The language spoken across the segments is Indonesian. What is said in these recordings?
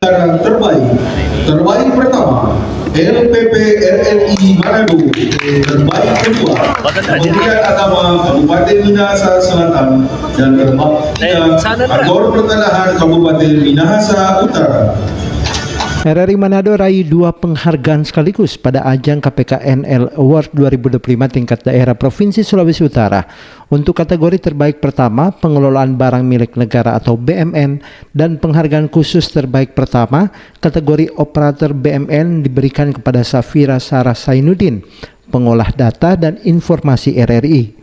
Terbaik pertama LPP RRI Manado, terbaik kedua Kementerian Agama Kabupaten Minahasa Selatan, dan terbaik tiga Kantor Pertanahan Kabupaten Minahasa Utara. RRI Manado raih 2 penghargaan sekaligus pada ajang KPKNL Award 2025 tingkat daerah Provinsi Sulawesi Utara. Untuk kategori terbaik pertama, pengelolaan barang milik negara atau BMN, dan penghargaan khusus terbaik pertama, kategori operator BMN diberikan kepada Safira Sarah Sainuddin, pengolah data dan informasi RRI.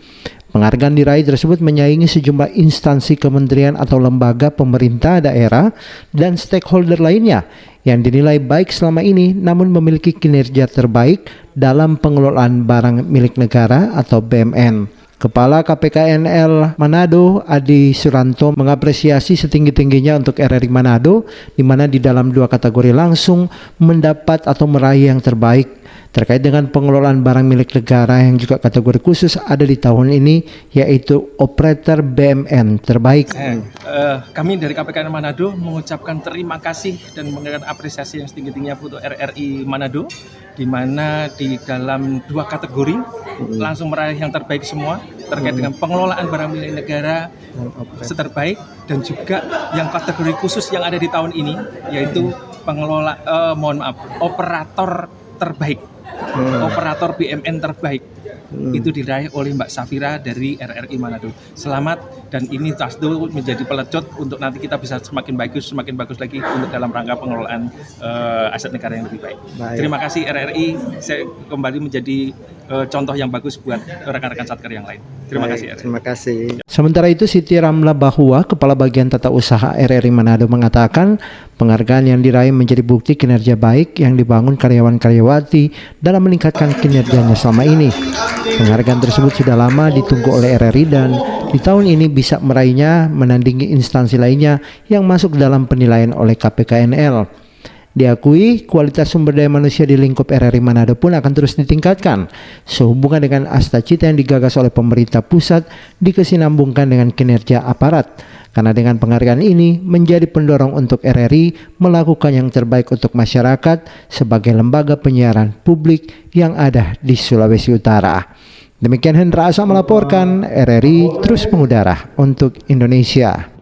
Penghargaan diraih tersebut menyaingi sejumlah instansi kementerian atau lembaga pemerintah daerah dan stakeholder lainnya yang dinilai baik selama ini namun memiliki kinerja terbaik dalam pengelolaan barang milik negara atau BMN. Kepala KPKNL Manado, Adi Suranto, mengapresiasi setinggi-tingginya untuk RRI Manado, di mana di dalam 2 kategori langsung mendapat atau meraih yang terbaik. Terkait dengan pengelolaan barang milik negara yang juga kategori khusus ada di tahun ini, yaitu operator BMN terbaik. Kami dari KPKN Manado mengucapkan terima kasih dan mengucapkan apresiasi yang setinggi-tingginya untuk RRI Manado, di mana di dalam 2 kategori langsung meraih yang terbaik semua terkait dengan pengelolaan barang milik negara terbaik, dan juga yang kategori khusus yang ada di tahun ini yaitu operator terbaik. Operator BMN terbaik itu diraih oleh Mbak Safira dari RRI Manado. Selamat, dan ini tasdo menjadi pelecut untuk nanti kita bisa semakin bagus lagi untuk dalam rangka pengelolaan aset negara yang lebih baik. Terima kasih RRI, saya kembali menjadi contoh yang bagus buat rekan-rekan Satker yang lain. Terima kasih RRI. Terima kasih. Sementara itu Siti Ramla Bahua, Kepala Bagian Tata Usaha RRI Manado, mengatakan penghargaan yang diraih menjadi bukti kinerja baik yang dibangun karyawan-karyawati dalam meningkatkan kinerjanya selama ini. Penghargaan tersebut sudah lama ditunggu oleh RRI dan di tahun ini bisa meraihnya menandingi instansi lainnya yang masuk dalam penilaian oleh KPKNL. Diakui kualitas sumber daya manusia di lingkup RRI Manado pun akan terus ditingkatkan sehubungan dengan Astacita yang digagas oleh pemerintah pusat dikesinambungkan dengan kinerja aparat. Karena dengan penghargaan ini menjadi pendorong untuk RRI melakukan yang terbaik untuk masyarakat sebagai lembaga penyiaran publik yang ada di Sulawesi Utara. Demikian Hendra Asa melaporkan, RRI terus mengudara untuk Indonesia.